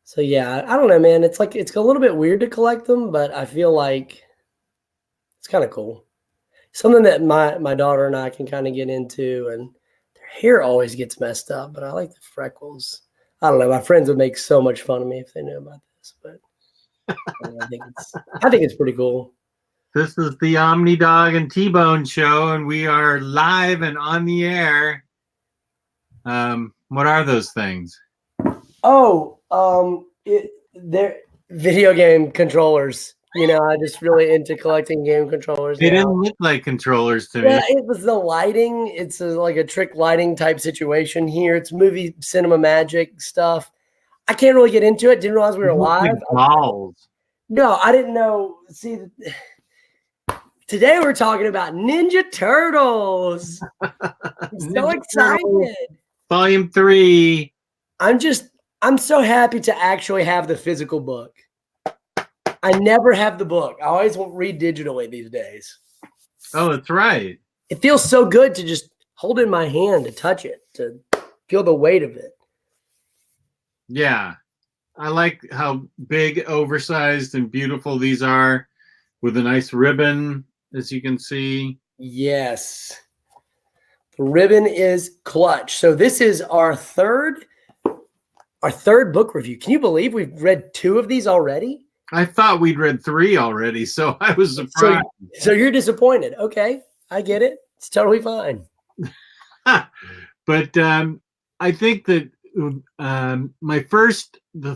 So yeah, I don't know, man. It's like it's a little bit weird to collect them, but I feel like it's kind of cool. Something that my daughter and I can kind of get into, and their hair always gets messed up, but I like the freckles. I don't know. My friends would make so much fun of me if they knew about this, but I think it's pretty cool. This is the OmniDog and T-Bone show, and we are live and on the air. What are those things? Oh, they're video game controllers. You know, I'm just really into collecting game controllers. They didn't look like controllers to me. Yeah, it was the lighting. It's like a trick lighting type situation here. It's movie cinema magic stuff. I can't really get into it. Didn't realize we were live. Balls. No, I didn't know. See, today we're talking about Ninja Turtles. I'm so excited. Volume 3. I'm so happy to actually have the physical book. I never have the book. I always read digitally these days. Oh, that's right. It feels so good to just hold it in my hand, to touch it, to feel the weight of it. Yeah. I like how big, oversized, and beautiful these are with a nice ribbon, as you can see. Yes. The ribbon is clutch. So this is our third book review. Can you believe we've read 2 of these already? I thought we'd read 3 already, so I was surprised. So you're disappointed. Okay, I get it. It's totally fine. But I think that the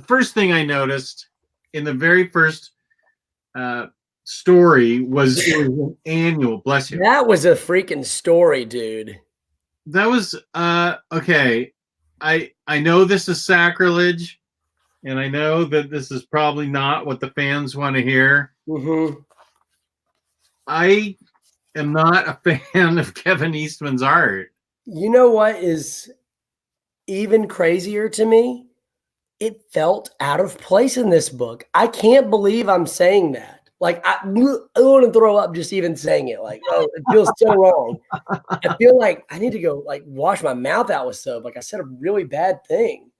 first thing I noticed in the very first story was it was an annual. Bless you. That was a freaking story, dude. That was okay. I know this is sacrilege, and I know that this is probably not what the fans want to hear. Mm-hmm. I am not a fan of Kevin Eastman's art. You know what is even crazier to me? It felt out of place in this book. I can't believe I'm saying that. Like, I want to throw up just even saying it. Like, oh, it feels so wrong. I feel like I need to go like wash my mouth out with soap. Like I said a really bad thing.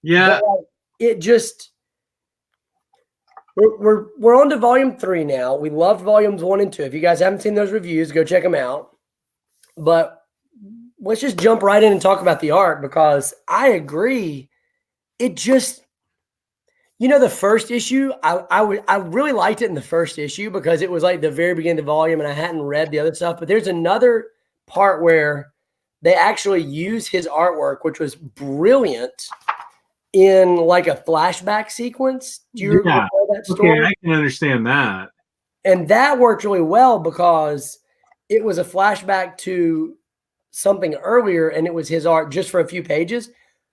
Yeah. But, it just we're on to volume 3 now. We loved volumes 1 and 2. If you guys haven't seen those reviews, go check them out. But let's just jump right in and talk about the art, because I agree. It just, the first issue, I really liked it in the first issue because it was like the very beginning of the volume and I hadn't read the other stuff. But there's another part where they actually use his artwork, which was brilliant, in like a flashback sequence. Do you remember that story? Okay, I can understand that. And that worked really well because it was a flashback to something earlier and it was his art just for a few pages.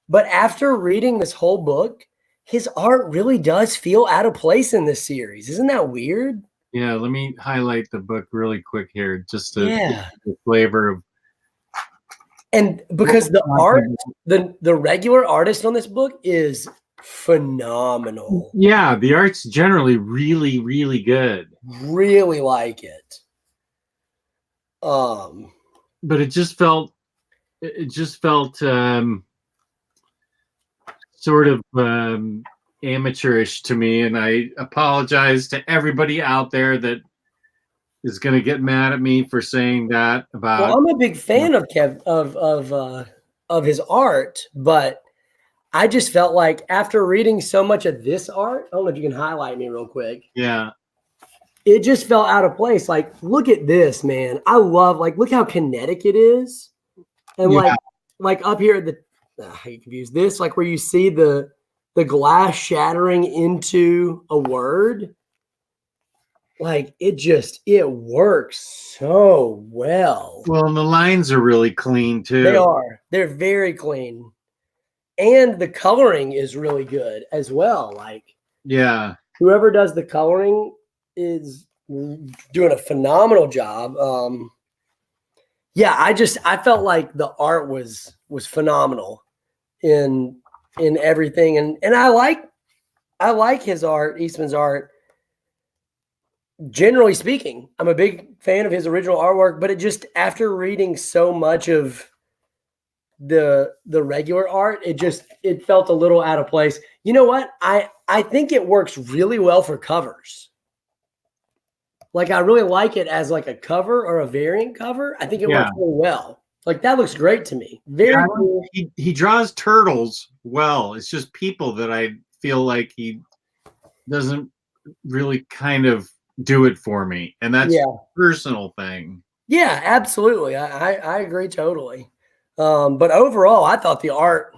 But after reading this whole book, his art really does feel out of place in this series. Isn't that weird? Yeah, let me highlight the book really quick here just to get the flavor of. And because the art, the regular artist on this book is phenomenal. Yeah, the art's generally really, really good. Really like it. But it just felt sort of amateurish to me, and I apologize to everybody out there that is going to get mad at me for saying that about. Well, I'm a big fan of of his art, but I just felt like after reading so much of this art, I don't know if you can highlight me real quick. Yeah. It just felt out of place. Like, look at this, man. I love, like, look how kinetic it is. And like up here at the, I get confused. This, like where you see the glass shattering into a word. Like, it works so well. Well, and the lines are really clean too. They are. They're very clean. And the coloring is really good as well. Like, yeah, whoever does the coloring is doing a phenomenal job. I felt like the art was phenomenal in everything. And I like his art, Eastman's art. Generally speaking, I'm a big fan of his original artwork, but it just, after reading so much of the regular art. It felt a little out of place. You know what? I think it works really well for covers. Like I really like it as like a cover or a variant cover. I think it works really well. Like that looks great to me. Very cool. He draws turtles well. It's just people that I feel like he doesn't really kind of do it for me, and that's a personal thing. Yeah, absolutely. I agree totally. But overall, I thought the art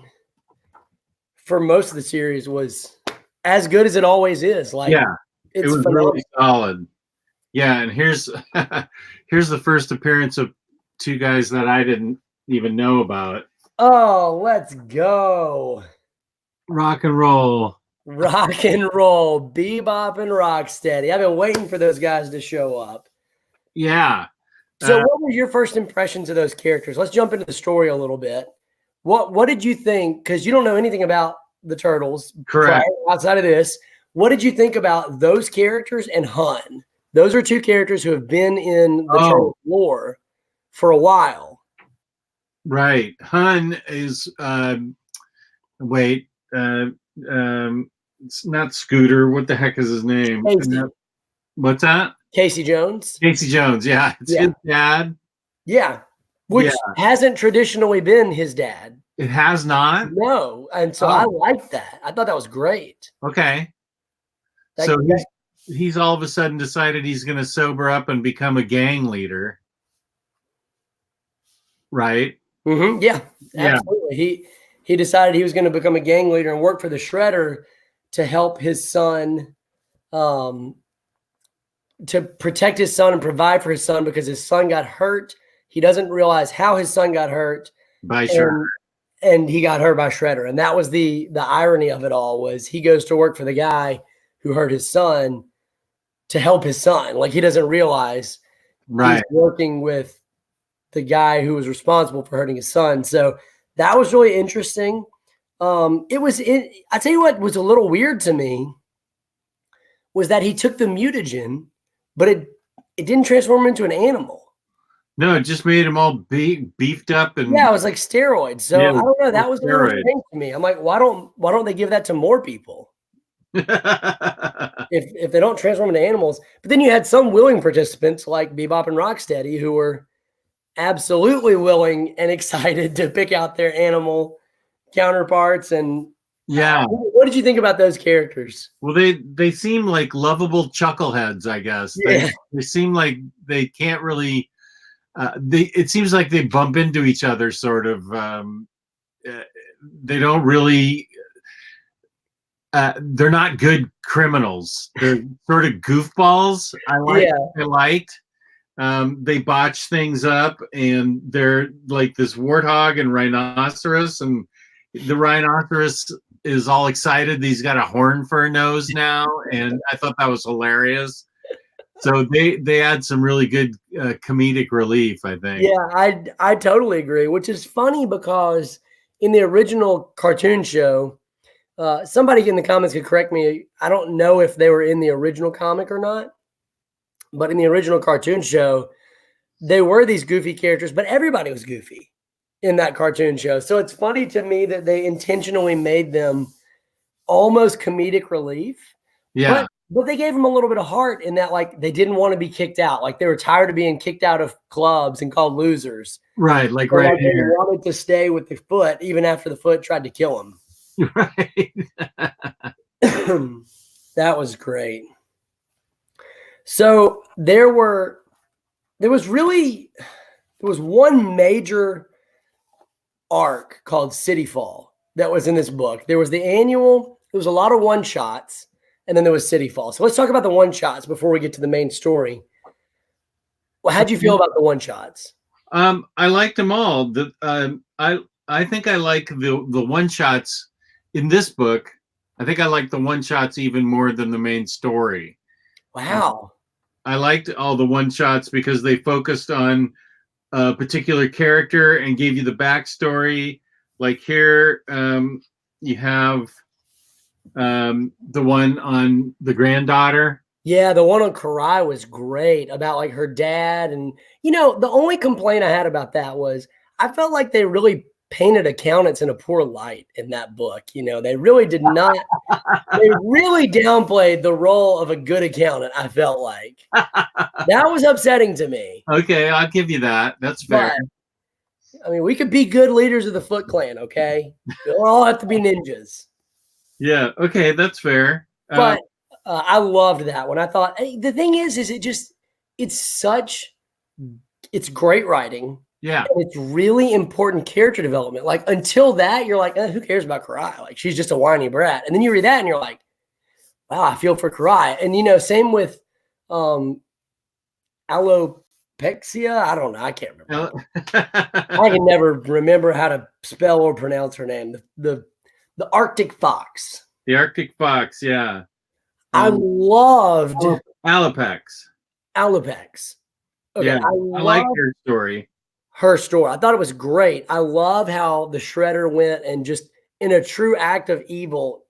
for most of the series was as good as it always is. Like, it was really solid. Yeah, and here's here's the first appearance of two guys that I didn't even know about. Oh, let's go. Rock and roll. Rock and roll. Bebop and Rocksteady. I've been waiting for those guys to show up. Yeah. So what were your first impressions of those characters? Let's jump into the story a little bit. What did you think? Because you don't know anything about the Turtles. Correct. Outside of this, what did you think about those characters and Hun? Those are two characters who have been in the Turtles lore for a while. Right. Hun is it's not Scooter. What the heck is his name? What's that? Casey Jones. Casey Jones, yeah. It's his dad. Yeah. Which hasn't traditionally been his dad. It has not? No. And so I liked that. I thought that was great. Okay. So he's all of a sudden decided he's going to sober up and become a gang leader. Right? Mm-hmm. Yeah, absolutely. He decided he was going to become a gang leader and work for the Shredder to help his son, to protect his son and provide for his son because his son got hurt. He doesn't realize how his son got hurt by Shredder, and he got hurt by Shredder. And that was the irony of it all, was he goes to work for the guy who hurt his son to help his son. Like he doesn't realize he's working with the guy who was responsible for hurting his son. So that was really interesting. I tell you what was a little weird to me was that he took the mutagen, but it didn't transform him into an animal. No, it just made him all beefed up and it was like steroids. So I don't know. That was a little strange to me. I'm like, why don't they give that to more people? if they don't transform into animals. But then you had some willing participants like Bebop and Rocksteady who were absolutely willing and excited to pick out their animal counterparts. And what did you think about those characters? Well, they seem like lovable chuckleheads, I guess. They seem like they can't really it seems like they bump into each other sort of. They don't really they're not good criminals. They're sort of goofballs. I liked. They botch things up, and they're like this warthog and rhinoceros, and the rhinoceros is all excited. He's got a horn for a nose now, and I thought that was hilarious. So they add some really good comedic relief, I think. Yeah, I totally agree, which is funny because in the original cartoon show, somebody in the comments could correct me. I don't know if they were in the original comic or not, but in the original cartoon show, they were these goofy characters, but everybody was goofy in that cartoon show. So it's funny to me that they intentionally made them almost comedic relief. Yeah. But they gave them a little bit of heart in that, like, they didn't want to be kicked out. Like, they were tired of being kicked out of clubs and called losers. Right, like They wanted to stay with the Foot even after the Foot tried to kill them. Right. That was great. So there was one major arc called City Fall that was in this book. There was the annual, there was a lot of one-shots, and then there was City Fall. So let's talk about the one-shots before we get to the main story. Well, how'd you feel about the one-shots? I liked them all. I think I like the one-shots in this book. I think I like the one-shots even more than the main story. Wow. I liked all the one-shots because they focused on a particular character and gave you the backstory. Like here, you have the one on the granddaughter. Yeah, the one on Karai was great about like her dad. And, you know, the only complaint I had about that was I felt like they really painted accountants in a poor light in that book. You know, they really did not. They really downplayed the role of a good accountant. I felt like that was upsetting to me. Okay, I'll give you that. That's fair. But, I mean, we could be good leaders of the Foot Clan. Okay, we don't all have to be ninjas. Yeah. Okay, that's fair. But I loved that one. I thought the thing is it's great writing. Yeah. And it's really important character development. Like until that, you're like, who cares about Karai? Like she's just a whiny brat. And then you read that and you're like, wow, I feel for Karai. And you know, same with alopecia. I don't know. I can't remember. I can never remember how to spell or pronounce her name. The Arctic Fox. The Arctic Fox, yeah. I loved Alopex. Okay, yeah, I like her story. I thought it was great. I love how the Shredder went and just in a true act of evil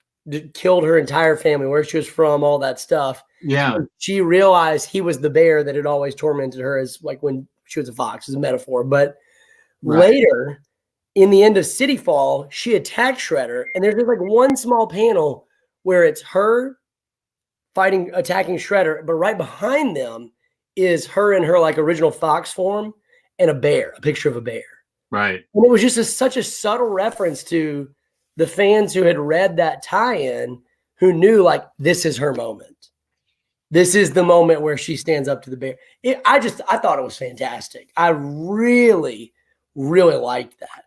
killed her entire family, where she was from, all that stuff. Yeah. And she realized he was the bear that had always tormented her, as like when she was a fox, as a metaphor. But later, in the end of City Fall, she attacked Shredder, and there's just like one small panel where it's her attacking Shredder, but right behind them is her in her like original fox form and a picture of a bear. Right. And it was just such a subtle reference to the fans who had read that tie-in, who knew like this is her moment. This is the moment where she stands up to the bear. I thought it was fantastic. I really, really liked that.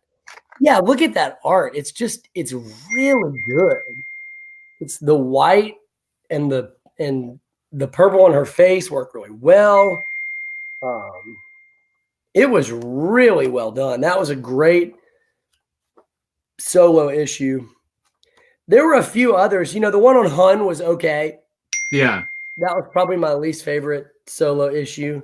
Yeah, look at that art. It's really good. It's the white and the purple on her face work really well. It was really well done. That was a great solo issue. There were a few others. You know, the one on Hun was okay. Yeah. That was probably my least favorite solo issue.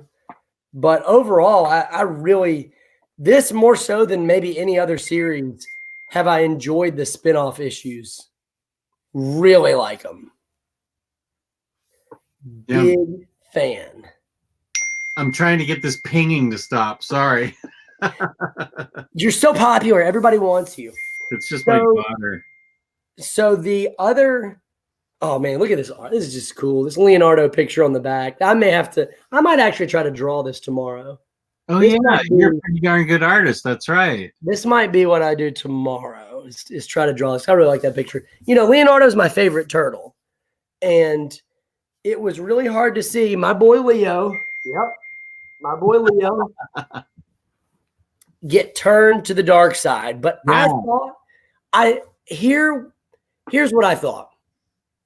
But overall, I really, this more so than maybe any other series, have I enjoyed the spinoff issues. Really like them. Yeah. Big fan. I'm trying to get this pinging to stop. Sorry. You're so popular. Everybody wants you. It's just my daughter. So the other, oh man, look at this art. This is just cool. This Leonardo picture on the back. I might actually try to draw this tomorrow. Oh yeah, you're a pretty darn good artist. That's right. This might be what I do tomorrow is try to draw this. I really like that picture. You know, Leonardo's my favorite turtle. And it was really hard to see my boy Leo. Yep. My boy Leo get turned to the dark side. But yeah. Here's what I thought.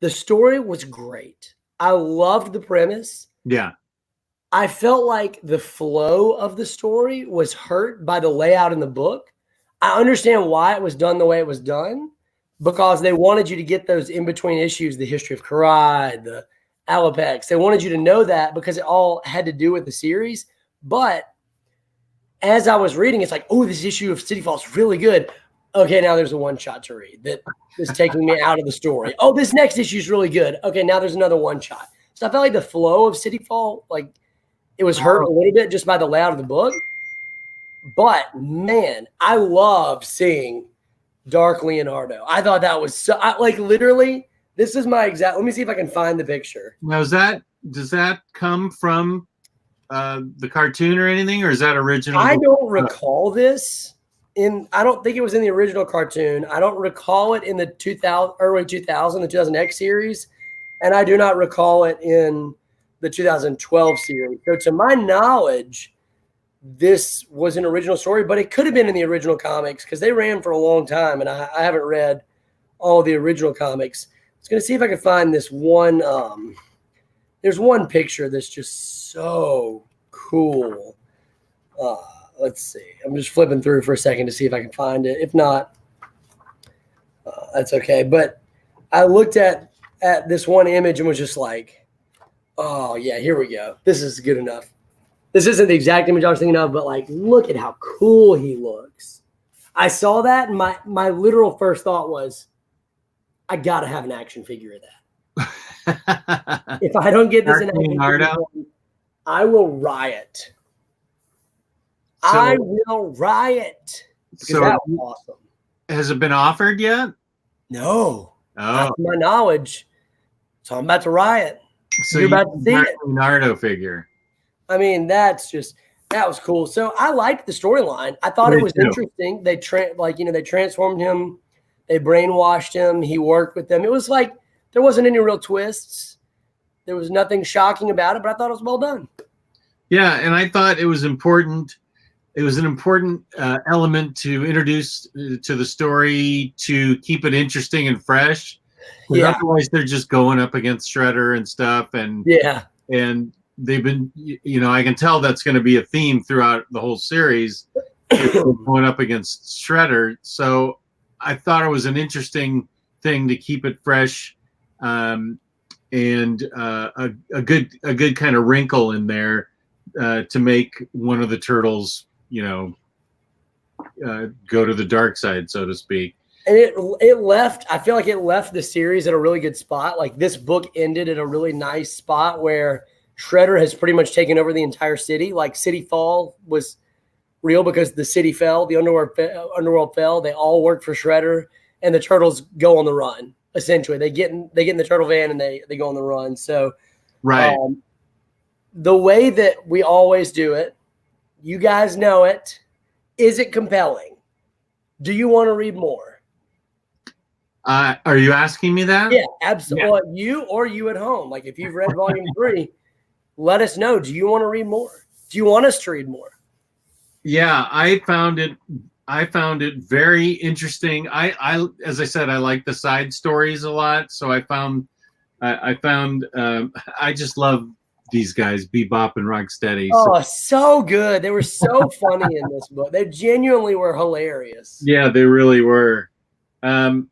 The story was great. I loved the premise. Yeah. I felt like the flow of the story was hurt by the layout in the book. I understand why it was done the way it was done, because they wanted you to get those in-between issues, the history of Karai, the Alopex. They wanted you to know that because it all had to do with the series. But as I was reading, it's like, oh, this issue of City Fall is really good. Okay, now there's a one-shot to read that is taking me out of the story. Oh, this next issue is really good. Okay, now there's another one-shot. So I felt like the flow of City Fall, like, it was hurt a little bit just by the layout of the book. But, man, I love seeing Dark Leonardo. I thought that was so, like, literally, this is my exact, let me see if I can find the picture. Now, does that come from the cartoon or anything, or is that original? I don't recall this. I don't think it was in the original cartoon. I don't recall it in the early 2000, the 2000X series. And I do not recall it in the 2012 series. So to my knowledge, this was an original story, but it could have been in the original comics because they ran for a long time, and I haven't read all the original comics. I was going to see if I could find this one. There's one picture that's just so cool. Let's see. I'm just flipping through for a second to see if I can find it. If not, that's okay. But I looked at this one image and was just like, oh, yeah, here we go. This is good enough. This isn't the exact image I was thinking of, but, like, look at how cool he looks. I saw that, and my literal first thought was, I got to have an action figure of that. If I don't get this in action figure, I will riot. I will riot. because So that was awesome. has it been offered yet? No, not Oh, to my knowledge. So I'm about to riot. so You're you about to see it. Leonardo figure. I mean, that was cool. So I liked the storyline. I thought Me it was too. interesting. They they transformed him, they brainwashed him. He worked with them. It was like there wasn't any real twists. There was nothing shocking about it, but I thought it was well done. Yeah, and I thought it was important. It was an important element to introduce to the story to keep it interesting and fresh. Yeah, Otherwise, they're just going up against Shredder and stuff, and yeah, they've been, I can tell that's going to be a theme throughout the whole series, going up against Shredder. So I thought it was an interesting thing to keep it fresh, and a good kind of wrinkle in there to make one of the turtles, go to the dark side, so to speak. and it left. I feel like it left the series at a really good spot. Like this book ended at a really nice spot where Shredder has pretty much taken over the entire city. Like City Fall was real because the city fell, the underworld fell. They all worked for Shredder, and the turtles go on the run. Essentially, they get in the turtle van and they go on the run. So, Right. The way that we always do it, you guys know it. Is it compelling? Do you want to read more? Are you asking me that? Yeah, absolutely. Yeah. Well, you or you at home, like if you've read volume 3, let us know. Do you want to read more? Do you want us to read more? Yeah, I found it very interesting. I as I said, I like the side stories a lot. So I just love these guys, Bebop and Rocksteady. Oh, so good. They were so funny in this book. They genuinely were hilarious. Yeah, they really were. And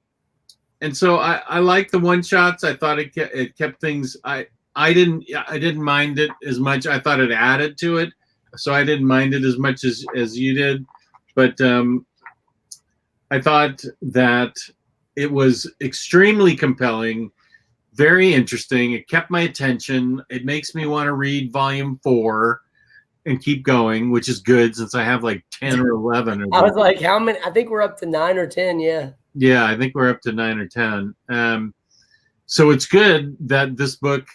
so I like the one shots. I thought it kept things. I didn't mind it as much. I thought it added to it, so I didn't mind it as much as you did. But I thought that it was extremely compelling, very interesting. It kept my attention. It makes me want to read volume 4 and keep going, which is good since I have like 10 or 11. I was like, how many? I think we're up to 9 or 10. Yeah. Yeah, I think we're up to 9 or 10. So it's good that this book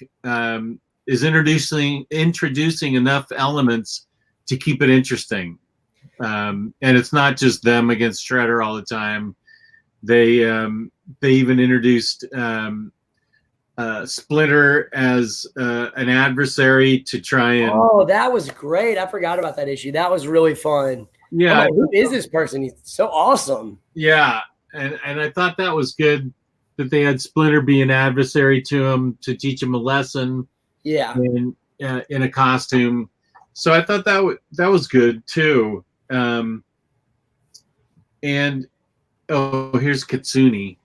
is introducing enough elements to keep it interesting. And it's not just them against Shredder all the time. They even introduced Splinter as an adversary to try and. Oh, that was great! I forgot about that issue. That was really fun. Yeah, like, who is this person? He's so awesome. Yeah, and I thought that was good that they had Splinter be an adversary to him to teach him a lesson. Yeah, in a costume. So I thought that was good too. And here's Kitsune.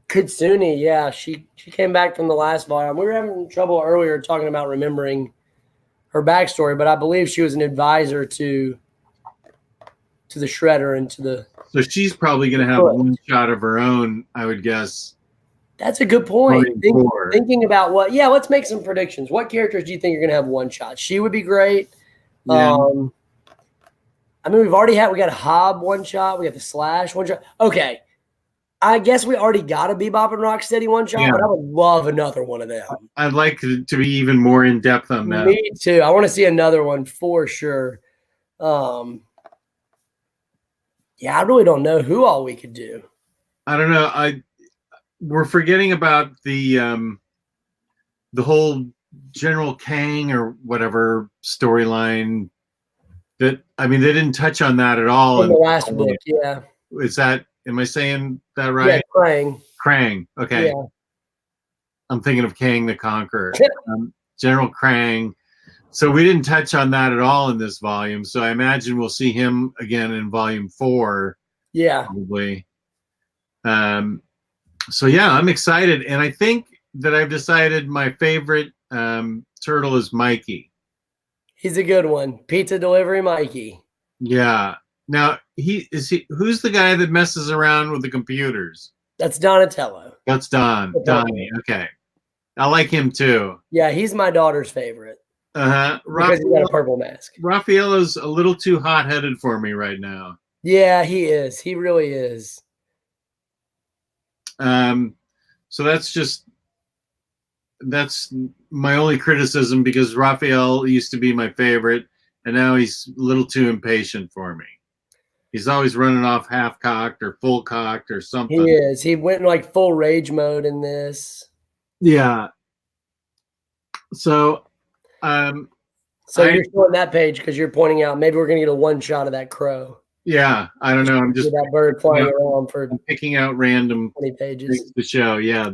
Kitsune, yeah, she came back from the last volume. We were having trouble earlier talking about remembering her backstory, but I believe she was an advisor to the Shredder and to the. So she's probably going to have one shot of her own, I would guess. That's a good point. Thinking about let's make some predictions. What characters do you think are going to have one shot? She would be great. Yeah. I mean, we got a Hob one shot. We got the Slash one shot. Okay. I guess we already got a Bebop and Rocksteady one shot, but I would love another one of them. I'd like to be even more in depth on that. Me too. I want to see another one for sure. Yeah, I really don't know who all we could do. I don't know. We're forgetting about the whole General Kang or whatever storyline. That they didn't touch on that at all in the last book. Yeah, is that? Am I saying that right? Yeah, Krang. Okay. Yeah. I'm thinking of Kang the Conqueror. General Krang. So we didn't touch on that at all in this volume. So I imagine we'll see him again in volume 4. Yeah. Probably. So yeah, I'm excited. And I think that I've decided my favorite turtle is Mikey. He's a good one. Pizza delivery Mikey. Yeah. Now who's the guy that messes around with the computers? That's Donatello. That's Donnie. Okay. I like him too. Yeah, he's my daughter's favorite. Uh-huh. Because he's got a purple mask. Raffaello's a little too hot-headed for me right now. Yeah, he is. He really is. So that's my only criticism, because Raphael used to be my favorite, and now he's a little too impatient for me. He's always running off half-cocked or full-cocked or something. He is. He went in like full rage mode in this. Yeah. So, you're showing that page because you're pointing out maybe we're going to get a one shot of that crow. Yeah, I don't know. I'm just that bird flying around for picking out random 20 pages things to show. Yeah,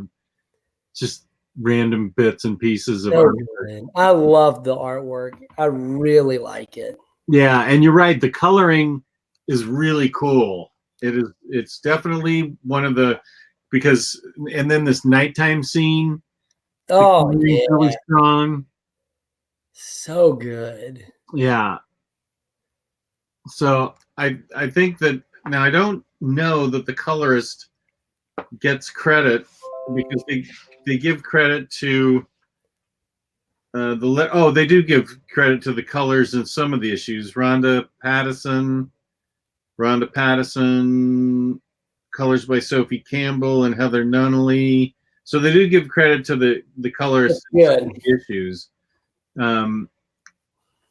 just random bits and pieces of so art. good. I love the artwork. I really like it. Yeah, and you're right. The coloring is really cool. It's definitely one of the, because, and then this nighttime scene. Oh yeah, really strong. So good. Yeah. So I think that now I don't know that the colorist gets credit, because they give credit to they do give credit to the colors in some of the issues. Rhonda Pattison, colors by Sophie Campbell and Heather Nunnally. So they do give credit to the colorists in some of the issues.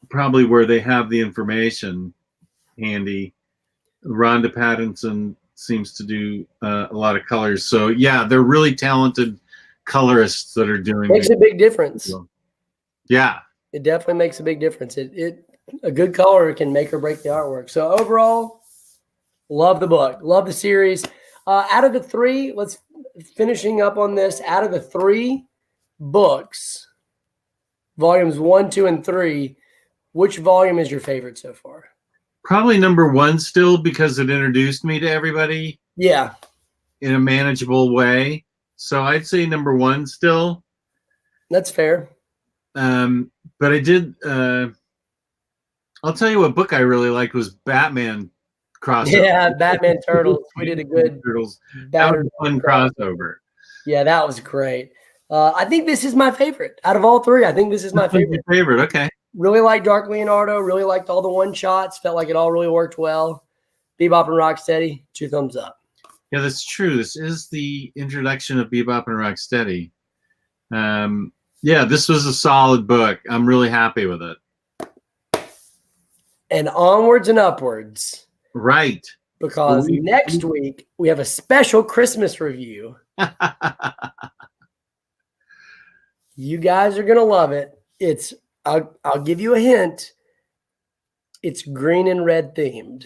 Probably where they have the information handy. Rhonda Pattinson seems to do a lot of colors. So yeah, they're really talented colorists that are doing. Makes a big difference. Yeah, it definitely makes a big difference. A good color can make or break the artwork. So overall, love the book, love the series. Out of the three, let's finishing up on this. Out of the three books, volumes 1, 2, and 3, which volume is your favorite so far? Probably number 1 still, because it introduced me to everybody. Yeah. In a manageable way. So I'd say number 1 still. That's fair. But I did, I'll tell you what book I really liked was Batman crossover. Yeah, Batman Turtles. We did a good Turtles. That was a fun crossover. Yeah, that was great. I think this is my favorite out of all three. I think this is my favorite. Your favorite, okay. Really liked Dark Leonardo. Really liked all the one shots. Felt like it all really worked well. Bebop and Rocksteady, 2 thumbs up. Yeah, that's true. This is the introduction of Bebop and Rocksteady. Yeah, this was a solid book. I'm really happy with it. And onwards and upwards. Right. Because next week we have a special Christmas review. You guys are going to love it. I'll give you a hint. It's green and red themed.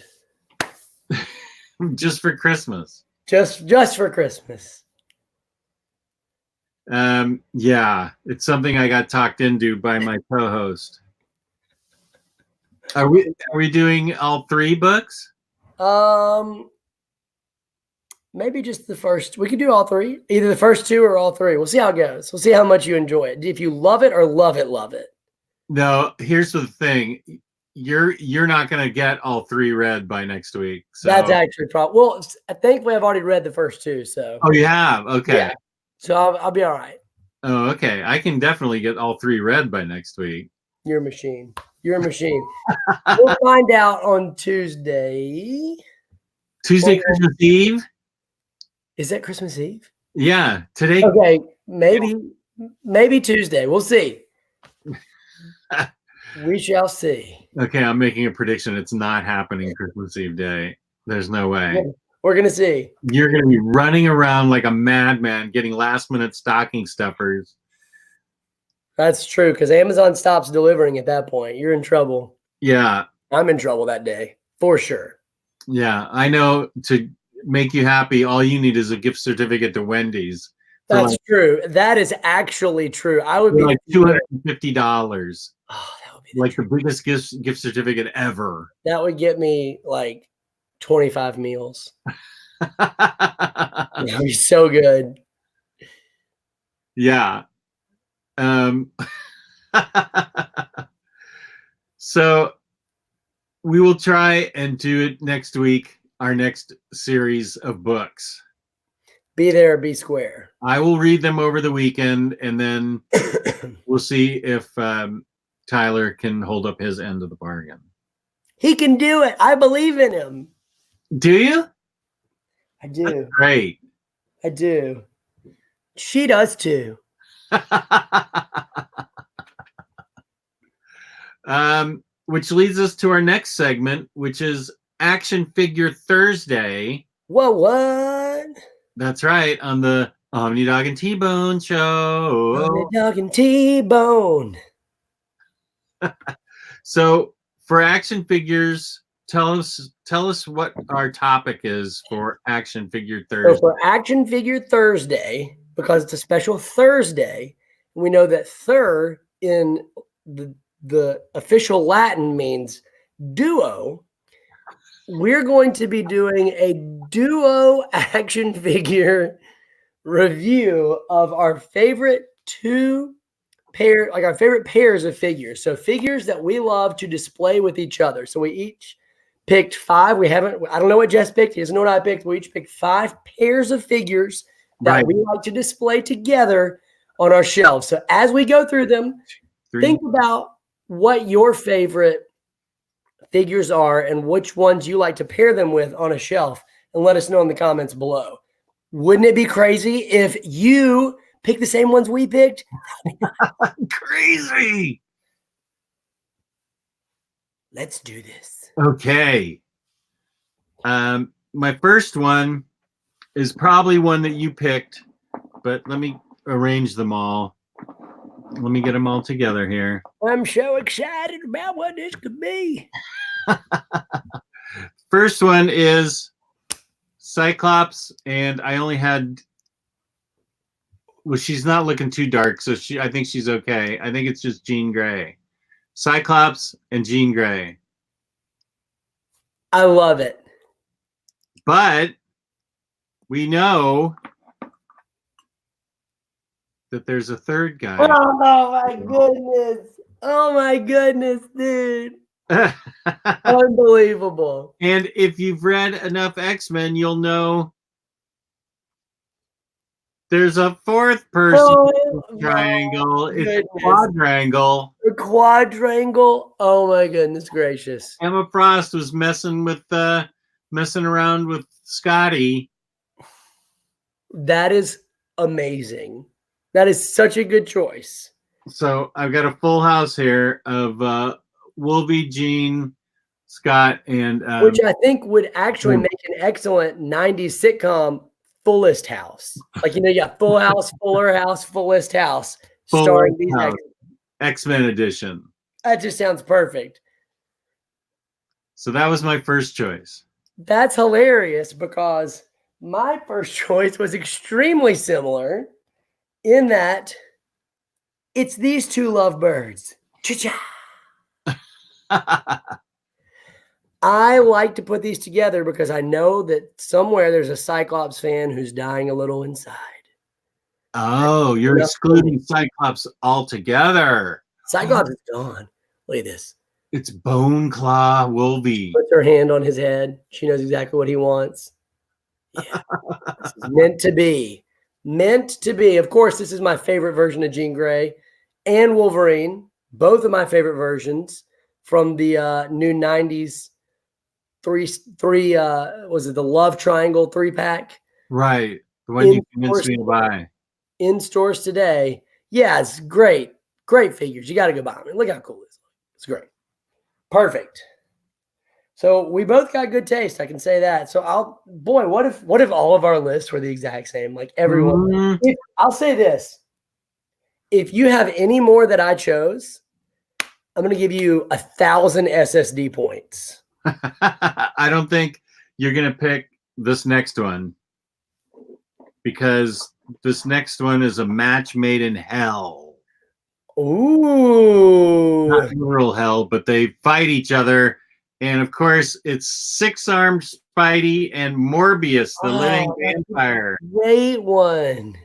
Just for Christmas. Just for Christmas. Yeah, it's something I got talked into by my co-host. Are we doing all 3 books? Maybe just the first. We could do all 3. Either the first 2 or all 3. We'll see how it goes. We'll see how much you enjoy it. If you love it or love it, love it. No, here's the thing. You're not going to get all 3 read by next week. So. That's actually probably. Well, thankfully I've already read the first 2. So. Oh, you have? Okay. Yeah. So I'll be all right. Oh, okay. I can definitely get all 3 read by next week. You're a machine. You're a machine. We'll find out on Tuesday. Christmas Eve? Is that Christmas Eve? Yeah. Today. Okay. Maybe Tuesday. We'll see. We shall see. Okay. I'm making a prediction. It's not happening Christmas Eve day. There's no way. We're going to see. You're going to be running around like a madman getting last-minute stocking stuffers. That's true, because Amazon stops delivering at that point. You're in trouble. Yeah. I'm in trouble that day, for sure. Yeah. I know, to make you happy, all you need is a gift certificate to Wendy's. That's true. That is actually true. I would be like $250. Oh, that would be like the biggest gift certificate ever. That would get me like 25 meals. That would be so good. Yeah. So we will try and do it next week, our next series of books. Be there, be square. I will read them over the weekend, and then we'll see if Tyler can hold up his end of the bargain. He can do it. I believe in him. Do you? I do. Great. I do. She does too. Which leads us to our next segment, which is Action Figure Thursday. What? That's right, on the OmniDog and TBone show. OmniDog and TBone. So for action figures, tell us what our topic is for Action Figure Thursday. So for Action Figure Thursday, because it's a special Thursday, we know that Thur in the official Latin means duo. We're going to be doing a duo action figure review of our favorite our favorite pairs of figures. So figures that we love to display with each other. So we each picked 5. I don't know what Jess picked. He doesn't know what I picked. We each picked 5 pairs of figures that we like to display together on our shelves. So as we go through them, think about what your favorite figures are and which ones you like to pair them with on a shelf, and let us know in the comments below. Wouldn't it be crazy if you pick the same ones we picked? Crazy. Let's do this. Okay. My first one is probably one that you picked, but let me arrange them all. Let me get them all together here. I'm so excited about what this could be. First one is Cyclops, and I only had. Well, she's not looking too dark, so I think she's okay. I think it's just Jean Grey. Cyclops and Jean Grey. I love it. But we know that there's a third guy. Oh my goodness. Oh my goodness, dude. Unbelievable. And if you've read enough X-Men, you'll know there's a fourth person triangle. It's a quadrangle. The quadrangle. Oh my goodness gracious. Emma Frost was messing around with Scotty. That is amazing. That is such a good choice. So I've got a full house here of Wolvie, Jean, Scott, and which I think would actually make an excellent 90s sitcom. Fullest House. Like, you got Full House, Fuller House, Fullest House, starring these X-Men edition. That just sounds perfect. So that was my first choice. That's hilarious because my first choice was extremely similar in that it's these 2 lovebirds. Cha-cha. I like to put these together because I know that somewhere there's a Cyclops fan who's dying a little inside. Oh, you're excluding Cyclops altogether. Cyclops is gone. Look at this. It's Bone Claw Wolvie. Puts her hand on his head. She knows exactly what he wants. Yeah. This is meant to be. Meant to be. Of course, this is my favorite version of Jean Grey and Wolverine. Both of my favorite versions from the new 90s was it the Love Triangle 3-pack? Right. The one you convinced me to buy. In stores today. Yeah, it's great. Great figures. You got to go buy them. Look how cool this is. It's great. Perfect. So we both got good taste. I can say that. So what if all of our lists were the exact same? Like everyone. I'll say this. If you have any more that I chose, I'm going to give you 1,000 SSD points. I don't think you're going to pick this next one because this next one is a match made in hell. Ooh. Not literal hell, but they fight each other. And of course, it's 6-armed Spidey and Morbius, the living vampire. Great one.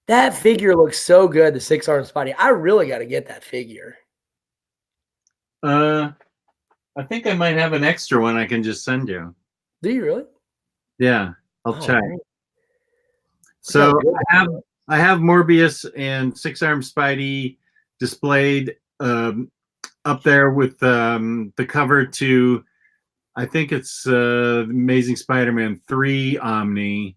That figure looks so good, the 6-armed Spidey. I really got to get that figure. I think I might have an extra one I can just send you. Do you really? Yeah, I'll check. Right. So I have Morbius and 6-armed Spidey displayed up there with the cover to I think it's Amazing Spider-Man 3 Omni.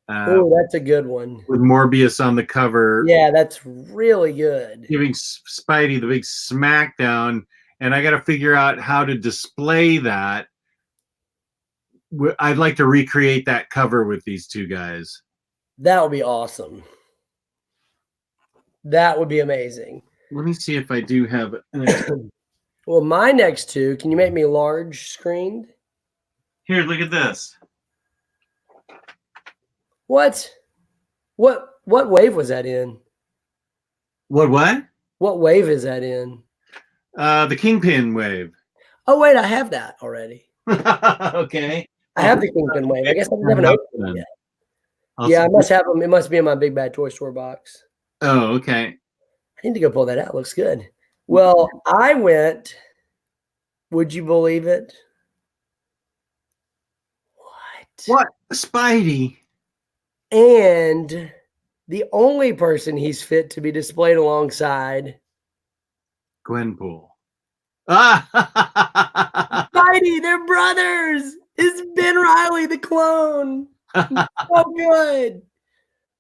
Oh, that's a good one. With Morbius on the cover. Yeah, that's really good. Giving Spidey the big smackdown, and I got to figure out how to display that. I'd like to recreate that cover with these two guys. That would be awesome. That would be amazing. Let me see if I do have. Well, my next two, can you make me large screened? Here, look at this. What wave was that in? What? What wave is that in? The Kingpin wave. Oh, wait, I have that already. Okay. I have the Kingpin wave. I guess I haven't opened it yet. Yeah, I must have them. It must be in my Big Bad Toy Store box. Oh, okay. I need to go pull that out. Looks good. Well, I went, would you believe it? What? Spidey. And the only person he's fit to be displayed alongside, Gwenpool. Ah! Spidey, they're brothers. It's Ben Reilly, the clone. So good.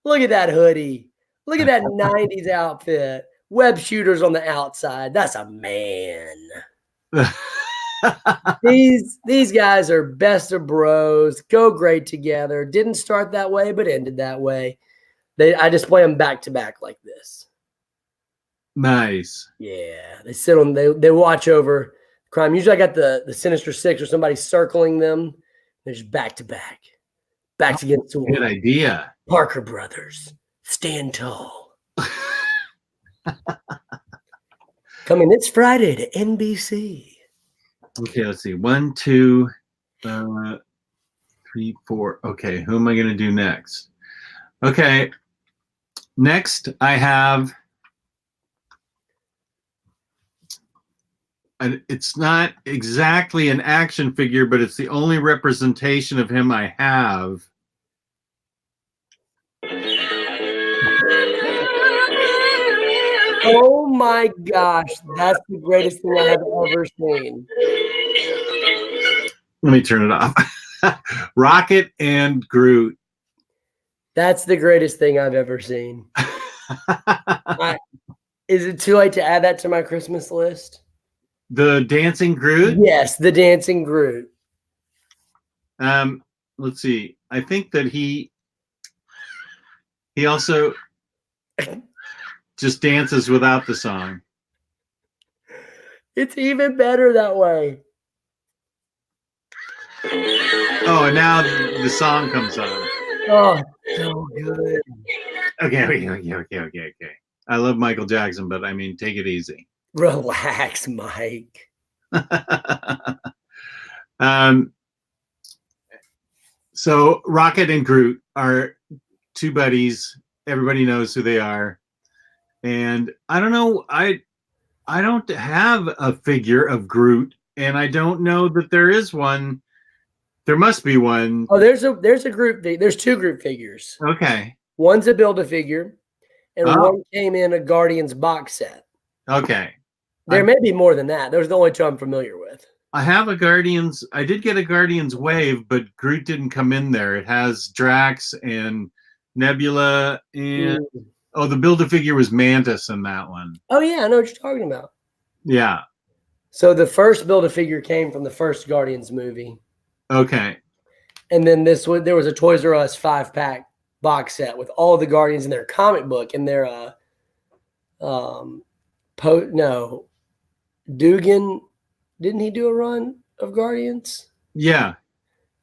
Look at that hoodie. Look at that 90s outfit. Web shooters on the outside. That's a man. These guys are best of bros. Go great together. Didn't start that way, but ended that way. I display them back to back like this. Nice. Yeah, they sit on. They watch over crime. Usually, I got the Sinister Six or somebody circling them. They're just back to back, backs against the wall. Good idea. Parker Brothers, stand tall. Coming this Friday to NBC. Okay, let's see. 1, 2, 3, 4. Okay, who am I going to do next? Okay, next I have. It's not exactly an action figure, but it's the only representation of him I have. Oh my gosh, that's the greatest thing I have ever seen. Let me turn it off. Rocket and Groot. That's the greatest thing I've ever seen. Is it too late to add that to my Christmas list? The dancing Groot? Yes, the dancing Groot. Let's see. I think that he also just dances without the song. It's even better that way. Oh, and now the song comes on. Oh, so good. Okay. I love Michael Jackson, but I mean, take it easy. Relax, Mike. So Rocket and Groot are two buddies. Everybody knows who they are. And I don't know, I don't have a figure of Groot, and I don't know that there is one. There must be one. Oh, there's a group. There's two group figures. Okay. One's a Build-A-Figure, and one came in a Guardians box set. Okay. There may be more than that. Those are the only two I'm familiar with. I have a Guardians. I did get a Guardians wave, but Groot didn't come in there. It has Drax and Nebula, and the Build-A-Figure was Mantis in that one. Oh yeah, I know what you're talking about. Yeah. So the first Build-A-Figure came from the first Guardians movie. Okay. And then there was a Toys R Us 5-pack box set with all the Guardians in their comic book and their Dugan, didn't he do a run of Guardians? Yeah.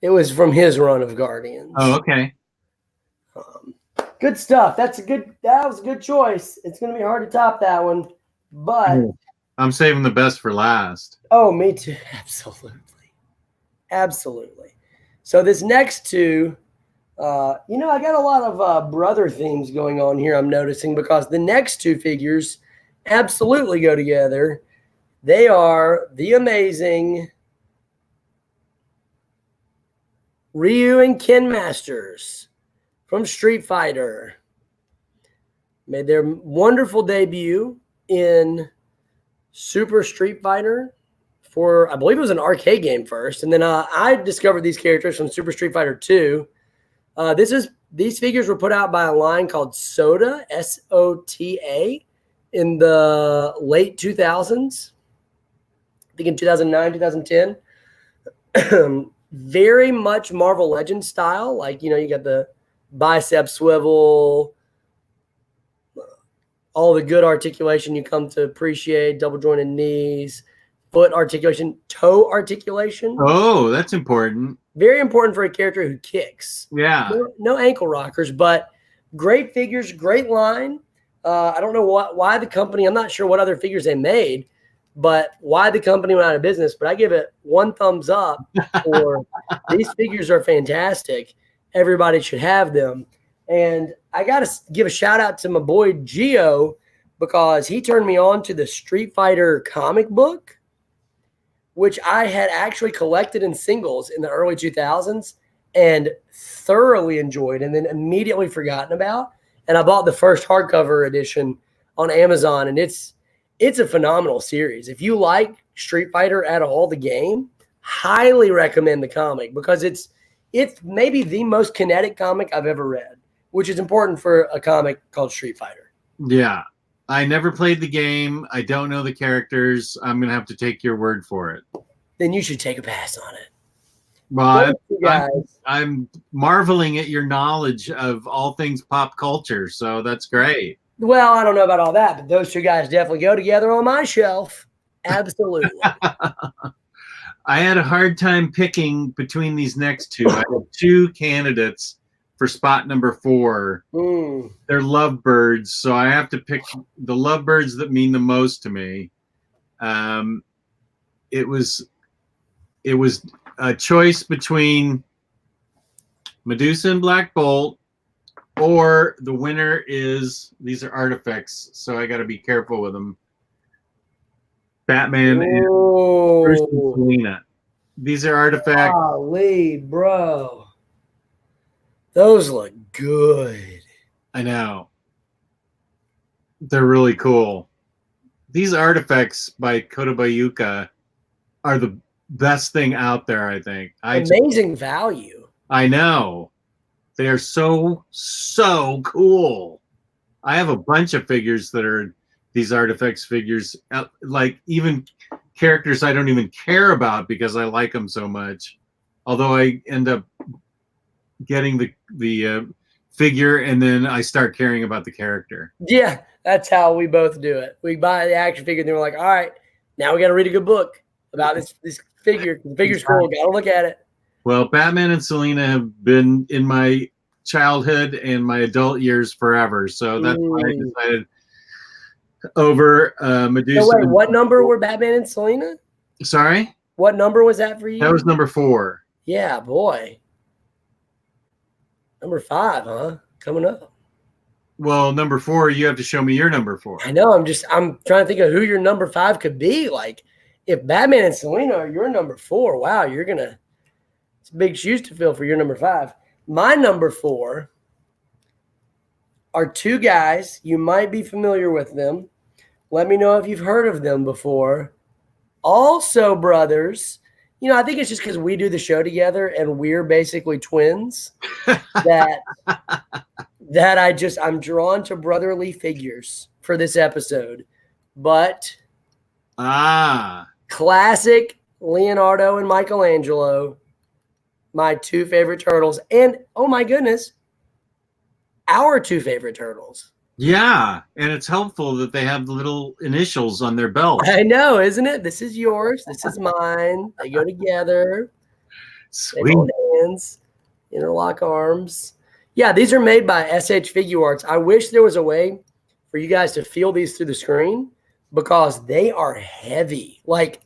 It was from his run of Guardians. Oh, okay. Good stuff. That was a good choice. It's going to be hard to top that one, but I'm saving the best for last. Oh, me too. Absolutely. So this next two, I got a lot of brother themes going on here, I'm noticing, because the next two figures absolutely go together. They are the amazing Ryu and Ken Masters from Street Fighter. Made their wonderful debut in Super Street Fighter for, I believe it was an arcade game first. And then I discovered these characters from Super Street Fighter 2. These figures were put out by a line called SOTA, SOTA, in the late 2000s. I think in 2009, 2010. Very much Marvel Legends style. Like, you got the bicep swivel, all the good articulation you come to appreciate, double jointed knees, foot articulation, toe articulation. Oh, that's important. Very important for a character who kicks. Yeah. No ankle rockers, but great figures, great line. I don't know why the company, I'm not sure what other figures they made, but why the company went out of business. But I give it 1 thumbs up for these figures are fantastic. Everybody should have them. And I got to give a shout out to my boy Gio, because he turned me on to the Street Fighter comic book, which I had actually collected in singles in the early 2000s and thoroughly enjoyed, and then immediately forgotten about. And I bought the first hardcover edition on Amazon, and it's a phenomenal series. If you like Street Fighter at all, the game, highly recommend the comic, because it's maybe the most kinetic comic I've ever read, which is important for a comic called Street Fighter. Yeah. I never played the game. I don't know the characters. I'm going to have to take your word for it. Then you should take a pass on it. Well, I'm marveling at your knowledge of all things pop culture, so that's great. Well, I don't know about all that, but those two guys definitely go together on my shelf. Absolutely. I had a hard time picking between these next two. I had 2 candidates for spot number 4. They're lovebirds, so I have to pick the lovebirds that mean the most to me. It was a choice between Medusa and Black Bolt, or the winner is, these are artifacts, so I got to be careful with them, Batman and Bruce and Selena. These are artifacts. Golly, bro. Those look good. I know. They're really cool. These artifacts by Kotobayuka are the best thing out there, I think. Amazing value. I know. They are so cool. I have a bunch of figures that are these artifacts figures, like even characters I don't even care about because I like them so much. Although I end up getting the figure and then I start caring about the character. Yeah, that's how we both do it. We buy the action figure and then we're like, all right, now we got to read a good book about this figure. The figure's cool. Got to look at it. Well, Batman and Selena have been in my childhood and my adult years forever. So that's why I decided over Medusa. So wait, what number were Batman and Selena? Sorry? What number was that for you? That was number 4. Yeah, boy. Number 5, huh? Coming up. Well, number 4, you have to show me your number 4. I know. I'm trying to think of who your number 5 could be. Like, if Batman and Selena are your number 4, wow, it's big shoes to fill for your number 5. My number 4 are 2 guys. You might be familiar with them. Let me know if you've heard of them before. Also brothers. I think it's just because we do the show together and we're basically twins that I'm drawn to brotherly figures for this episode. But classic Leonardo and Michelangelo, my 2 favorite turtles, and oh my goodness, our 2 favorite turtles. Yeah, and it's helpful that they have the little initials on their belt. I know, isn't it? This is yours. This is mine. They go together. Sweet. They hold hands, interlock arms. Yeah, these are made by SH Figuarts. I wish there was a way for you guys to feel these through the screen because they are heavy, like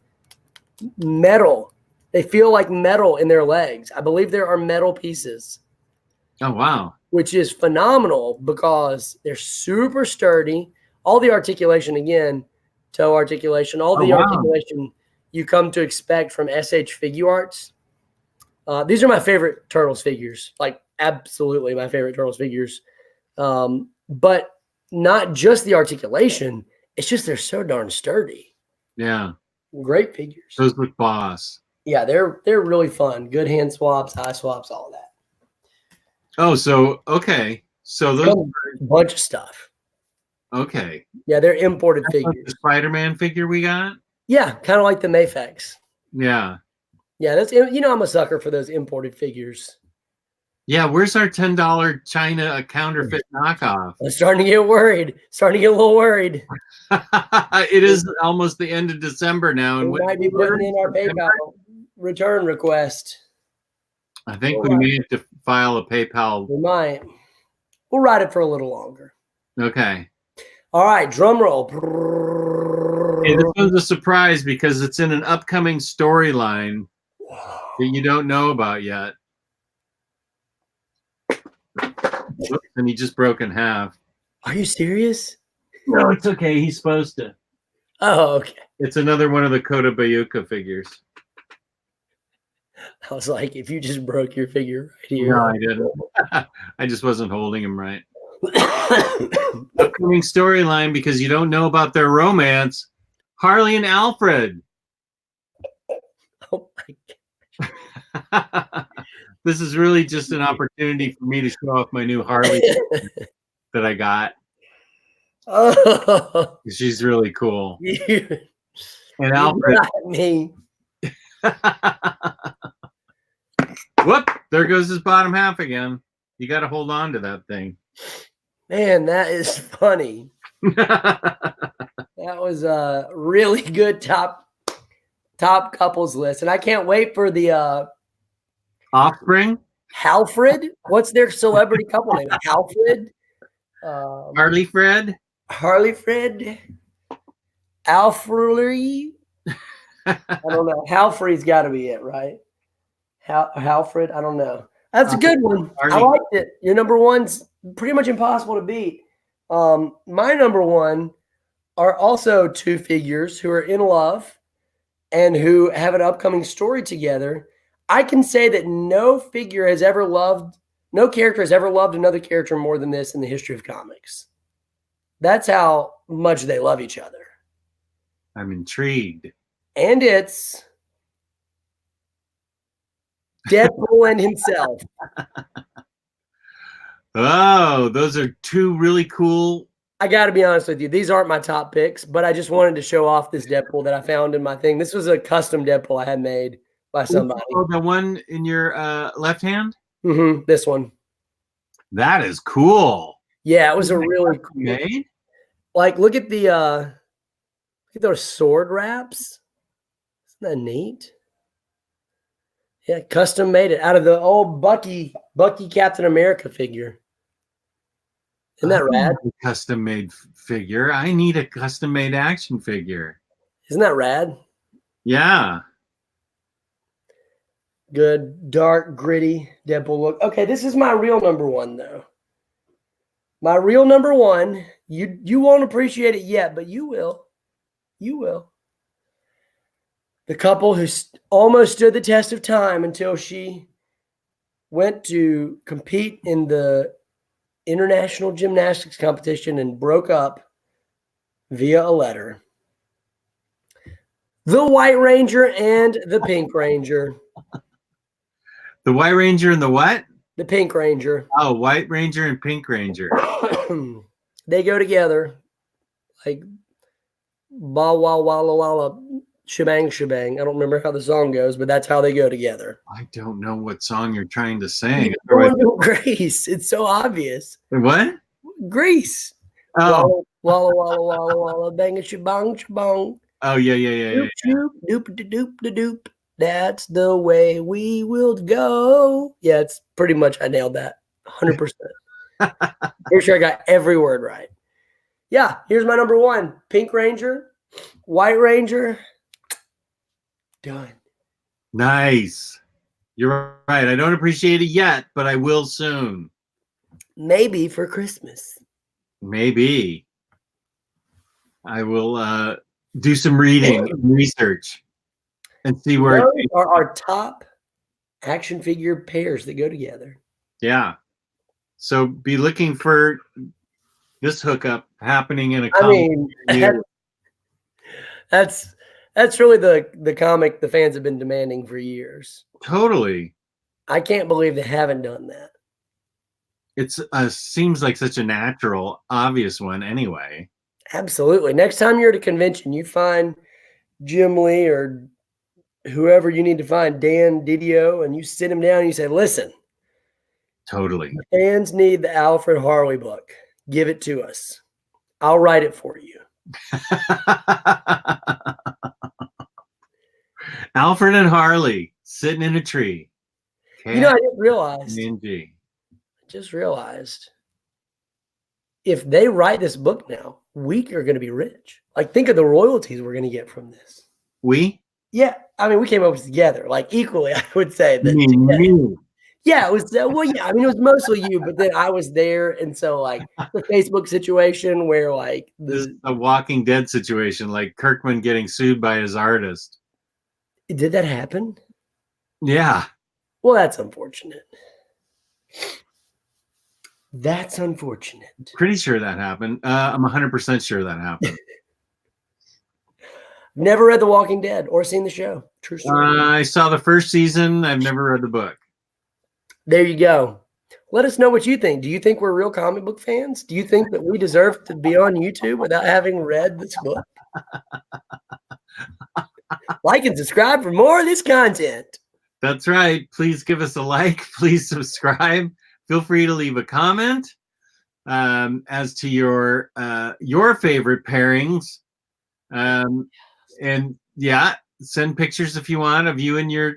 metal. They feel like metal in their legs. I believe there are metal pieces. Oh, wow. Which is phenomenal because they're super sturdy. All the articulation, again, toe articulation, articulation you come to expect from SH Figuarts. These are my favorite Turtles figures, like absolutely my favorite Turtles figures. But not just the articulation, it's just they're so darn sturdy. Yeah. Great figures. Those look boss. Yeah, they're really fun. Good hand swaps, eye swaps, all that. Oh, so okay. So those a bunch of stuff. Okay. Yeah, they're imported That's figures. like the Spider-Man figure we got? Yeah, kind of like the Mayfex. Yeah. Yeah, that's, you know, I'm a sucker for those imported figures. Yeah, where's our $10 China counterfeit knockoff? I'm starting to get worried. Starting to get a little worried. It is almost the end of December now. And we might be putting in our PayPal return request. I think we may have to file a PayPal. We might. We'll ride it for a little longer. Okay. All right, drum roll. Hey, this one's a surprise because it's in an upcoming storyline that you don't know about yet. Oops, and he just broke in half. Are you serious? No, it's okay. He's supposed to. Oh, okay. It's another one of the Kota Bayuka figures. I was like, if you just broke your figure right here. No, I didn't. I just wasn't holding him right. Upcoming storyline, because you don't know about their romance. Harley and Alfred. Oh my God. This is really just an opportunity for me to show off my new Harley that I got. Oh, she's really cool. And Alfred. Me. Whoop! There goes his bottom half again. You got to hold on to that thing. Man, that is funny. That was a really good top couples list, and I can't wait for the Offspring. Halfred. What's their celebrity couple name? Halfred. Harley Fred. Harley Fred. Alfred. I don't know. Halfred's got to be it, right? Halfred. I don't know. That's a good one. I liked it. Your number one's pretty much impossible to beat. My number one are also two figures who are in love and who have an upcoming story together. I can say that no character has ever loved another character more than this in the history of comics. That's how much they love each other. I'm intrigued. And it's Deadpool and himself. Oh, those are two really cool. I got to be honest with you. These aren't my top picks, but I just wanted to show off this Deadpool that I found in my thing. This was a custom Deadpool I had made by somebody. Oh, the one in your left hand? Mm-hmm, this one. That is cool. Yeah, it was a really cool. Made? Like, look at those sword wraps. Isn't that neat? Yeah, custom made it out of the old Bucky Captain America figure. Isn't that rad? Custom made figure. I need a custom made action figure. Isn't that rad? Yeah. Good, dark, gritty Deadpool look. Okay, this is my real number one, though. My real number one, you won't appreciate it yet, but you will. You will. The couple who almost stood the test of time until she went to compete in the international gymnastics competition and broke up via a letter. The White Ranger and the Pink Ranger. The White Ranger and the what? The Pink Ranger. Oh, White Ranger and Pink Ranger. They go together like ba wah walla walla shebang shebang. I don't remember how the song goes, but that's how they go together. I don't know what song you're trying to sing. Grease. It's so obvious. What? Grease. Oh. Walla walla walla walla bang a shebang shebang. Oh yeah. Doop doop doop. That's the way we will go. Yeah, it's pretty much, I nailed that 100%. Pretty sure I got every word right. Yeah, here's my number one. Pink Ranger, White Ranger. Done. Nice. You're right. I don't appreciate it yet, but I will soon. Maybe for Christmas. Maybe. I will do some reading and research and see where those are our top action figure pairs that go together. Yeah. So be looking for this hookup happening in a I mean, that's That's really the comic the fans have been demanding for years. Totally. I can't believe they haven't done that. It's seems like such a natural, obvious one anyway. Absolutely. Next time you're at a convention, you find Jim Lee or whoever you need to find, Dan Didio, and you sit him down and you say, listen, Totally. the fans need the Alfred Harley book. Give it to us. I'll write it for you. Alfred and Harley sitting in a tree. You know, I just realized. TMNT. Just realized if they write this book now, we are going to be rich. Like, think of the royalties we're going to get from this. We? Yeah. I mean, we came up with together, like equally, I would say that. Me. Yeah, it was, well, yeah, I mean, it was mostly you, but then I was there. And so, like, the Facebook situation where, like, This is a Walking Dead situation, like Kirkman getting sued by his artist. Did that happen? Yeah. Well, that's unfortunate. That's unfortunate. Pretty sure that happened. I'm 100% sure that happened. Never read The Walking Dead or seen the show. True story. I saw the first season. I've never read the book. There you go. Let us know what you think. Do you think we're real comic book fans? Do you think that we deserve to be on YouTube without having read this book? Like and subscribe for more of this content. That's right. Please give us a like. Please subscribe. Feel free to leave a comment as to your favorite pairings. And yeah, send pictures if you want of you and your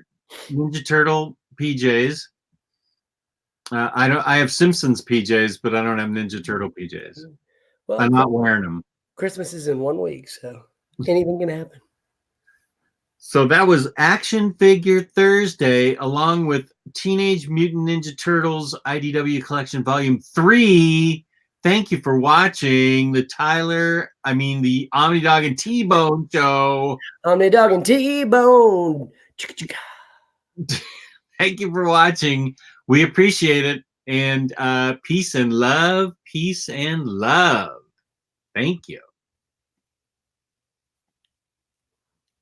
Ninja Turtle PJs. I have Simpsons PJs, but I don't have Ninja Turtle PJs. Well, I'm not wearing them. Christmas is in 1 week, so anything can happen. So that was Action Figure Thursday, along with Teenage Mutant Ninja Turtles IDW Collection Volume 3. Thank you for watching the OmniDog and TBone show. OmniDog and TBone. Thank you for watching. We appreciate it. And peace and love. Peace and love. Thank you.